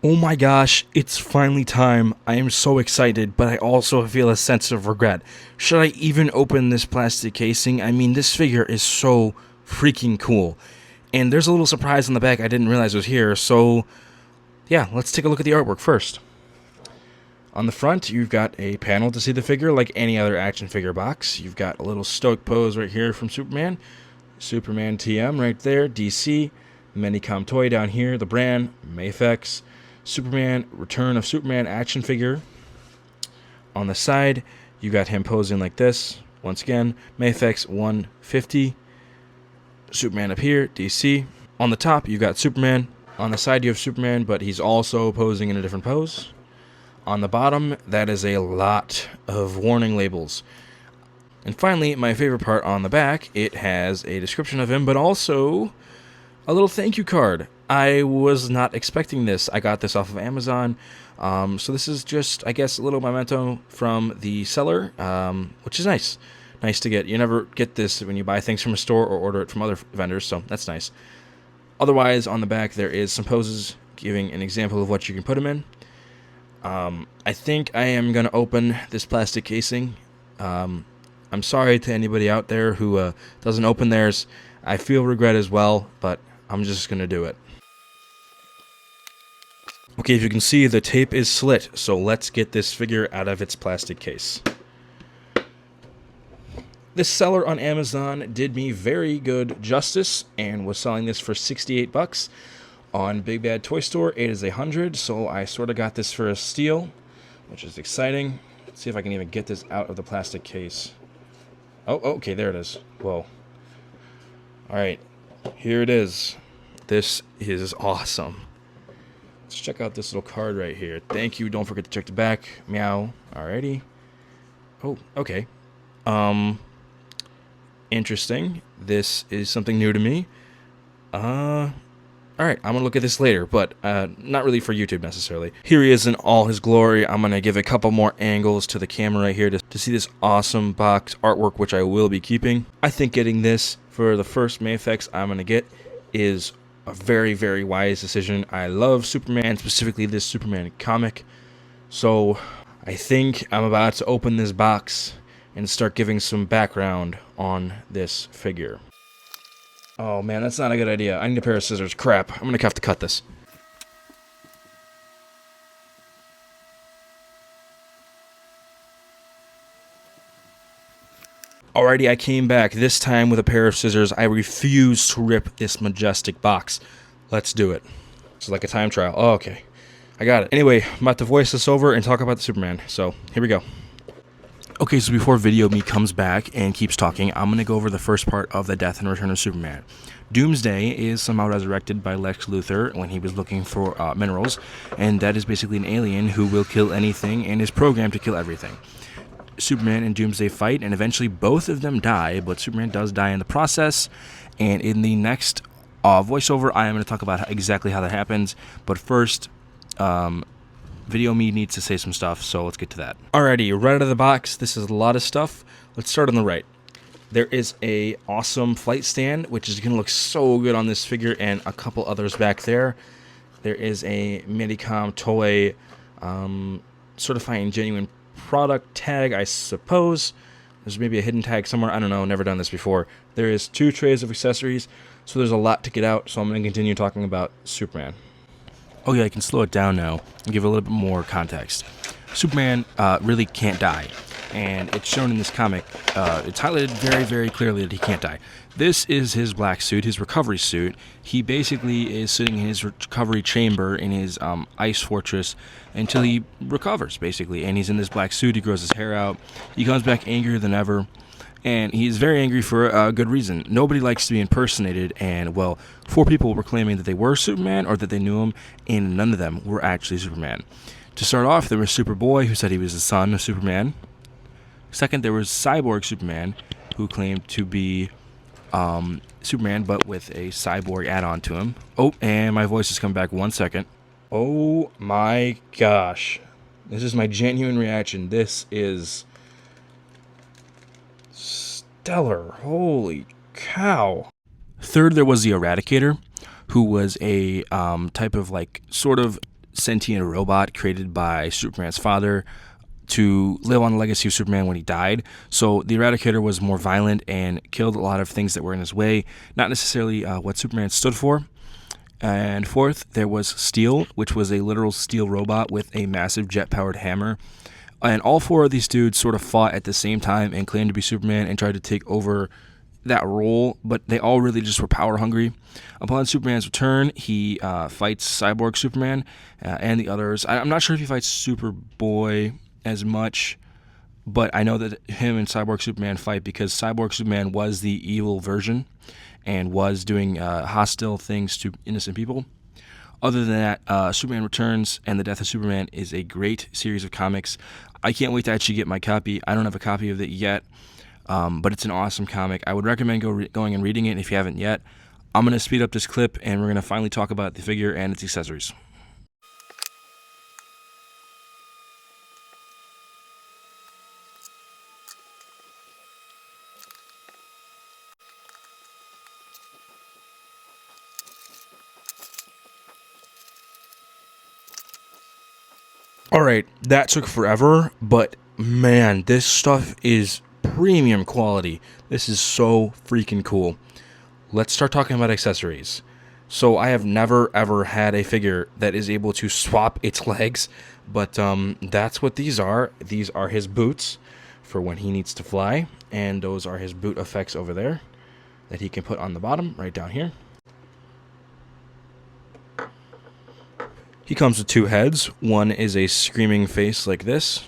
Oh my gosh, it's finally time. I am so excited, but I also feel a sense of regret. Should I even open this plastic casing? I mean, this figure is so freaking cool. And there's a little surprise on the back I didn't realize was here, so yeah, let's take a look at the artwork first. On the front, you've got a panel to see the figure like any other action figure box. You've got a little stoic pose right here from Superman. Superman TM right there, DC. Medicom toy down here, the brand, MAFEX. Superman, Return of Superman action figure. On the side, you got him posing like this. Once again, MAFEX 150. Superman up here, DC. On the top, you got Superman. On the side, you have Superman, but he's also posing in a different pose. On the bottom, that is a lot of warning labels. And finally, my favorite part on the back, it has a description of him, but also a little thank you card. I was not expecting this. I got this off of Amazon. So this is just, I guess, a little memento from the seller, which is nice. Nice to get. You never get this when you buy things from a store or order it from other vendors, so that's nice. Otherwise, on the back, there is some poses giving an example of what you can put them in. I think I am going to open this plastic casing. I'm sorry to anybody out there who doesn't open theirs. I feel regret as well, but I'm just going to do it. Okay, if you can see, the tape is slit, so let's get this figure out of its plastic case. This seller on Amazon did me very good justice and was selling this for 68 bucks. On Big Bad Toy Store, it is 100, so I sort of got this for a steal, which is exciting. Let's see if I can even get this out of the plastic case. Oh, okay, there it is. Whoa. Alright, here it is. This is awesome. Let's check out this little card right here. Thank you, don't forget to check the back. Meow. Alrighty. Oh, okay. Interesting. This is something new to me. Alright, I'm going to look at this later, but not really for YouTube necessarily. Here he is in all his glory. I'm going to give a couple more angles to the camera right here to see this awesome box artwork, which I will be keeping. I think getting this for the first MAFEX I'm going to get is a very, very wise decision. I love Superman, specifically this Superman comic. So I think I'm about to open this box and start giving some background on this figure. Oh man, that's not a good idea. I need a pair of scissors. Crap. I'm gonna have to cut this. Alrighty, I came back, this time with a pair of scissors. I refuse to rip this majestic box. Let's do it. It's like a time trial. Oh, okay. I got it. Anyway, I'm about to voice this over and talk about the Superman. So, here we go. Okay, so before Video Me comes back and keeps talking, I'm going to go over the first part of the Death and Return of Superman. Doomsday is somehow resurrected by Lex Luthor when he was looking for minerals, and that is basically an alien who will kill anything and is programmed to kill everything. Superman and Doomsday fight, and eventually both of them die, but Superman does die in the process, and in the next voiceover, I am going to talk about exactly how that happens, but first, Video Me needs to say some stuff, so let's get to that. Alrighty, right out of the box, this is a lot of stuff. Let's start on the right. There is a awesome flight stand, which is going to look so good on this figure, and a couple others back there. There is a Medicom toy certifying genuine product tag, I suppose. There's maybe a hidden tag somewhere. I don't know, never done this before. There is 2 trays of accessories, so there's a lot to get out, so I'm going to continue talking about Superman. Oh yeah, I can slow it down now and give a little bit more context. Superman really can't die, and it's shown in this comic. It's highlighted very, very clearly that he can't die. This is his black suit, his recovery suit. He basically is sitting in his recovery chamber in his ice fortress until he recovers, basically. And he's in this black suit, he grows his hair out, he comes back angrier than ever. And he's very angry for a good reason. Nobody likes to be impersonated, and, well, 4 people were claiming that they were Superman or that they knew him, and none of them were actually Superman. To start off, there was Superboy, who said he was the son of Superman. Second, there was Cyborg Superman, who claimed to be Superman, but with a cyborg add-on to him. Oh, and my voice has come back 1 second. Oh my gosh. This is my genuine reaction. This is stellar. Holy cow. Third, there was the Eradicator, who was a type of, like, sort of sentient robot created by Superman's father to live on the legacy of Superman when he died. So the Eradicator was more violent and killed a lot of things that were in his way, not necessarily what Superman stood for. And fourth, there was Steel, which was a literal steel robot with a massive jet-powered hammer. And all four of these dudes sort of fought at the same time and claimed to be Superman and tried to take over that role, but they all really just were power hungry. Upon Superman's return, he fights Cyborg Superman and the others. I'm not sure if he fights Superboy as much, but I know that him and Cyborg Superman fight because Cyborg Superman was the evil version and was doing hostile things to innocent people. Other than that, Superman Returns and The Death of Superman is a great series of comics. I can't wait to actually get my copy. I don't have a copy of it yet, but it's an awesome comic. I would recommend going and reading it if you haven't yet. I'm going to speed up this clip, and we're going to finally talk about the figure and its accessories. Alright, that took forever, but man, this stuff is premium quality. This is so freaking cool. Let's start talking about accessories. So I have never ever had a figure that is able to swap its legs, but that's what these are. These are his boots for when he needs to fly, and those are his boot effects over there that he can put on the bottom, right down here. He comes with two heads. One is a screaming face like this,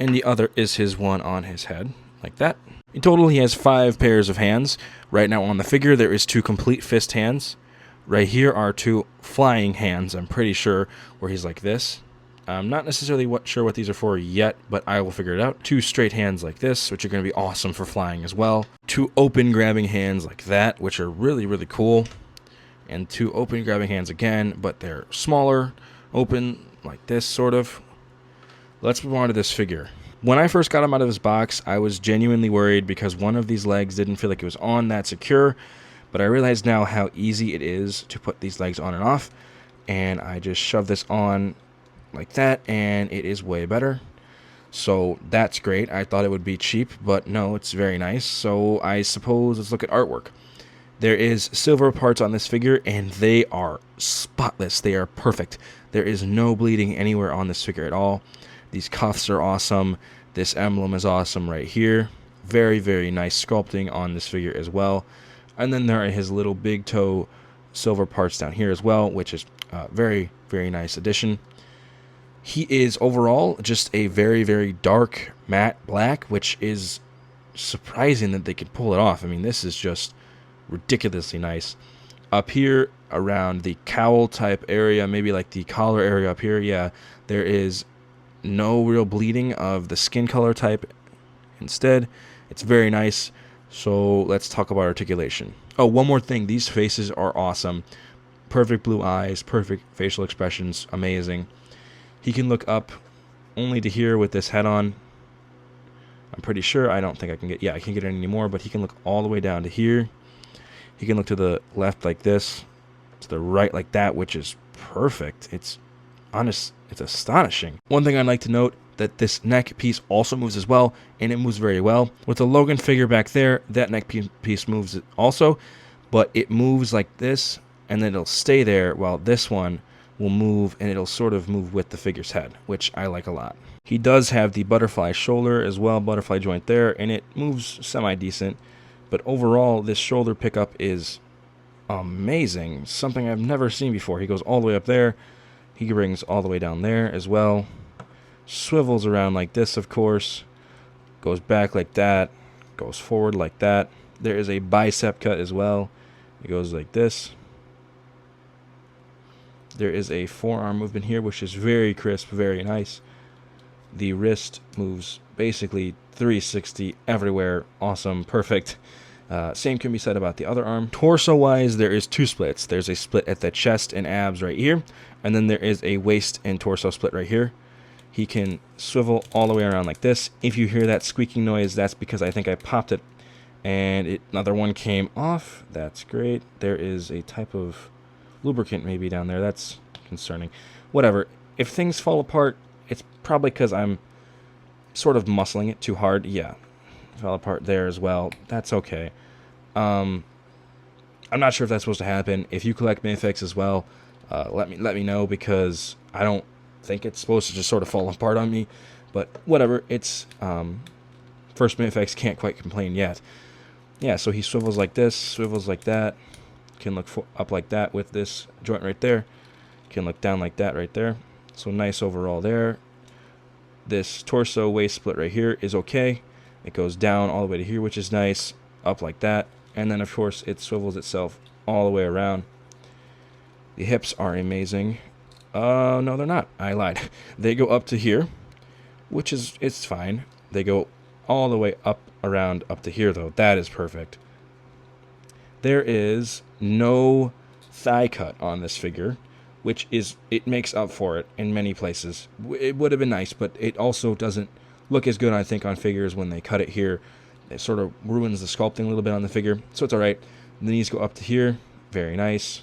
and the other is his one on his head, like that. In total, he has 5 pairs of hands. Right now on the figure, there is 2 complete fist hands. Right here are 2 flying hands, I'm pretty sure, where he's like this. I'm not necessarily sure what these are for yet, but I will figure it out. 2 straight hands like this, which are going to be awesome for flying as well. 2 open grabbing hands like that, which are really, really cool. And 2 open grabbing hands again, but they're smaller, open, like this sort of. Let's move on to this figure. When I first got him out of his box, I was genuinely worried because one of these legs didn't feel like it was on that secure, but I realize now how easy it is to put these legs on and off, and I just shove this on like that, and it is way better. So that's great. I thought it would be cheap, but no, it's very nice. So I suppose let's look at artwork. There is silver parts on this figure, and they are spotless. They are perfect. There is no bleeding anywhere on this figure at all. These cuffs are awesome. This emblem is awesome right here. Very, very nice sculpting on this figure as well. And then there are his little big toe silver parts down here as well, which is a very, very nice addition. He is overall just a very, very dark matte black, which is surprising that they could pull it off. I mean, this is just ridiculously nice. Up here around the cowl type area, maybe like the collar area up here, yeah, there is no real bleeding of the skin color type. Instead, it's very nice. So let's talk about articulation. Oh, one more thing. These faces are awesome. Perfect blue eyes, perfect facial expressions, amazing. He can look up only to here with this head on. I'm pretty sure. I don't think I can get, yeah, I can't get it anymore, but he can look all the way down to here. He can look to the left like this, to the right like that, which is perfect. It's honest. It's astonishing. One thing I'd like to note, that this neck piece also moves as well, and it moves very well. With the Logan figure back there, that neck piece moves also, but it moves like this, and then it'll stay there, while this one will move, and it'll sort of move with the figure's head, which I like a lot. He does have the butterfly shoulder as well, butterfly joint there, and it moves semi-decent, but overall, this shoulder pickup is amazing. Something I've never seen before. He goes all the way up there. He brings all the way down there as well. Swivels around like this, of course. Goes back like that. Goes forward like that. There is a bicep cut as well. It goes like this. There is a forearm movement here, which is very crisp, very nice. The wrist moves basically 360 everywhere. Awesome, perfect. Same can be said about the other arm. Torso-wise, there is 2 splits. There's a split at the chest and abs right here, and then there is a waist and torso split right here. He can swivel all the way around like this. If you hear that squeaking noise, that's because I think I popped it, and another one came off. That's great. There is a type of lubricant maybe down there. That's concerning. whatever. If things fall apart, it's probably because I'm sort of muscling it too hard. Yeah, it fell apart there as well. That's okay. I'm not sure if that's supposed to happen. If you collect MAFEX as well, let me know, because I don't think it's supposed to just sort of fall apart on me. But whatever, it's first MAFEX, can't quite complain yet. Yeah, so he swivels like this, swivels like that. Can look up like that with this joint right there. Can look down like that right there. So nice overall there. This torso waist split right here is okay. It goes down all the way to here, which is nice. Up like that. And then, of course, it swivels itself all the way around. The hips are amazing. No, they're not. I lied. They go up to here, which is, it's fine. They go all the way up around up to here, though. That is perfect. There is no thigh cut on this figure, which is, it makes up for it in many places. It would have been nice, but it also doesn't look as good, I think, on figures when they cut it here. It sort of ruins the sculpting a little bit on the figure, so it's alright. The knees go up to here. Very nice.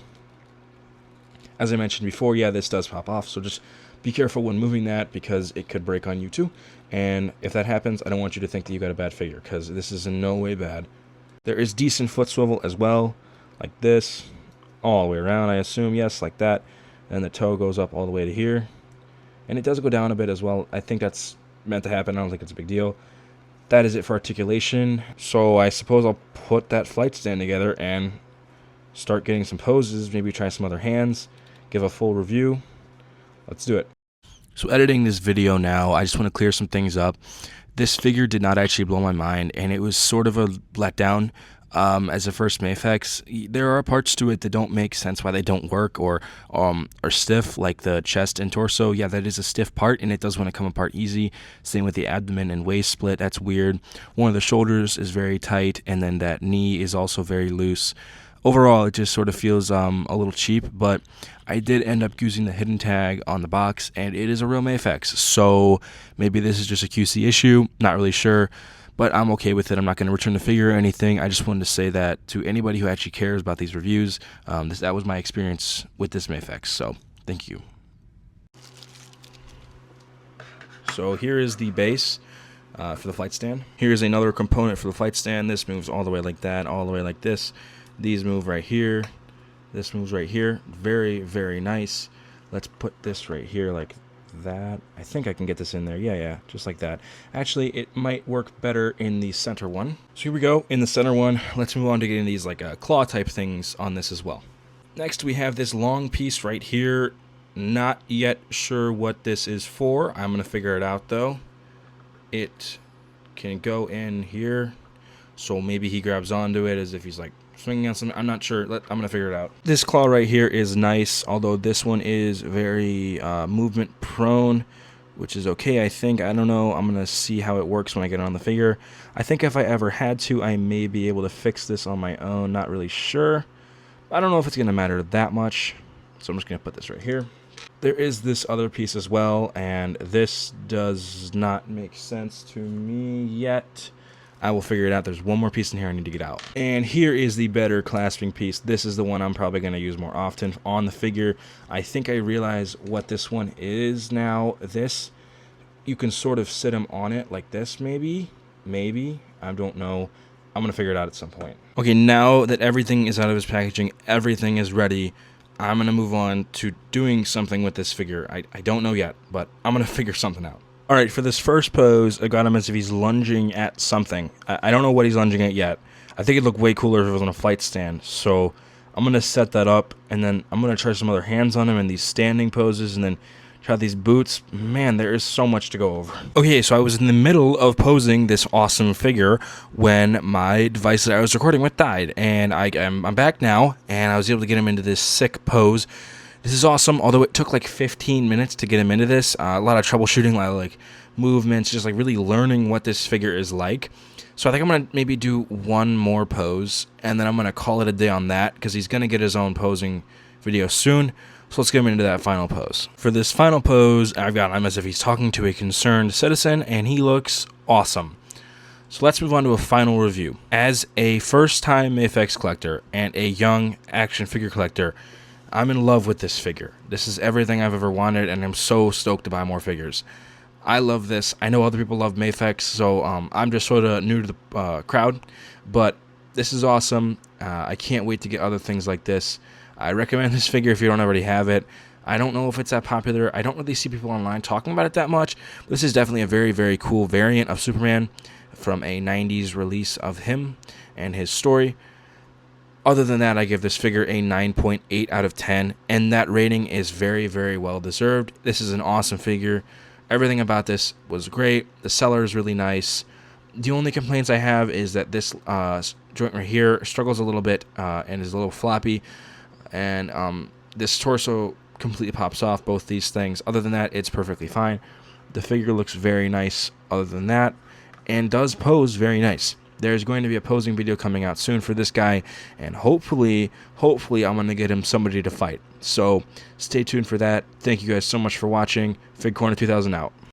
As I mentioned before, yeah, this does pop off, so just be careful when moving that, because it could break on you too. And if that happens, I don't want you to think that you got a bad figure, because this is in no way bad. There is decent foot swivel as well, like this, all the way around, I assume, yes, like that. And the toe goes up all the way to here. And it does go down a bit as well. I think that's meant to happen. I don't think it's a big deal. That is it for articulation. So I suppose I'll put that flight stand together and start getting some poses, maybe try some other hands, give a full review. Let's do it. So editing this video now, I just want to clear some things up. This figure did not actually blow my mind, and it was sort of a letdown. As a first MAFEX, there are parts to it that don't make sense why they don't work, or are stiff, like the chest and torso. Yeah, that is a stiff part, and it does want to come apart easy. Same with the abdomen and waist split. That's weird. One of the shoulders is very tight, and then that knee is also very loose. Overall, it just sort of feels a little cheap, but I did end up using the hidden tag on the box, and it is a real MAFEX. So maybe this is just a QC issue. Not really sure. But I'm okay with it. I'm not going to return the figure or anything. I just wanted to say that to anybody who actually cares about these reviews. That was my experience with this MAFEX, so thank you. So here is the base for the flight stand. Here's another component for the flight stand. This moves all the way like that, all the way like this. These move right here. This moves right here. Very, very nice. Let's put this right here like that. I think I can get this in there. Yeah, just like that. Actually, it might work better in the center one. So here we go in the center one. Let's move on to getting these like claw type things on this as well. Next, we have this long piece right here. Not yet sure what this is for. I'm gonna figure it out though. It can go in here, so maybe he grabs onto it as if he's like swinging on something. I'm not sure. I'm gonna figure it out. This claw right here is nice, although this one is very movement prone, which is okay, I think. I don't know. I'm gonna see how it works when I get it on the figure. I think if I ever had to, I may be able to fix this on my own. Not really sure. I don't know if it's gonna matter that much, so I'm just gonna put this right here. There is this other piece as well, and this does not make sense to me yet. I will figure it out. There's one more piece in here I need to get out. And here is the better clasping piece. This is the one I'm probably going to use more often on the figure. I think I realize what this one is now. This, you can sort of sit him on it like this, maybe. I don't know. I'm going to figure it out at some point. Okay, now that everything is out of its packaging, everything is ready, I'm going to move on to doing something with this figure. I don't know yet, but I'm going to figure something out. Alright, for this first pose, I got him as if he's lunging at something. I don't know what he's lunging at yet. I think it'd look way cooler if it was on a flight stand. So I'm going to set that up, and then I'm going to try some other hands on him and these standing poses, and then try these boots. Man, there is so much to go over. Okay, so I was in the middle of posing this awesome figure when my device that I was recording with died. And I'm back now, and I was able to get him into this sick pose. This is awesome, although it took like 15 minutes to get him into this. A lot of troubleshooting, a lot of like movements, just like really learning what this figure is like. So I think I'm going to maybe do one more pose, and then I'm going to call it a day on that, because he's going to get his own posing video soon. So let's get him into that final pose. For this final pose, I've got him as if he's talking to a concerned citizen, and he looks awesome. So let's move on to a final review. As a first-time MAFEX collector and a young action figure collector, I'm in love with this figure. This is everything I've ever wanted, and I'm so stoked to buy more figures. I love this. I know other people love MAFEX, so I'm just sort of new to the crowd, but this is awesome. I can't wait to get other things like this. I recommend this figure if you don't already have it. I don't know if it's that popular. I don't really see people online talking about it that much. This is definitely a very, very cool variant of Superman from a 90s release of him and his story. Other than that, I give this figure a 9.8 out of 10, and that rating is very, very well deserved. This is an awesome figure. Everything about this was great. The seller is really nice. The only complaints I have is that this joint right here struggles a little bit and is a little floppy, and this torso completely pops off, both these things. Other than that, it's perfectly fine. The figure looks very nice other than that, and does pose very nice. There's going to be a posing video coming out soon for this guy, and hopefully I'm going to get him somebody to fight. So stay tuned for that. Thank you guys so much for watching. Fig Corner 2000 out.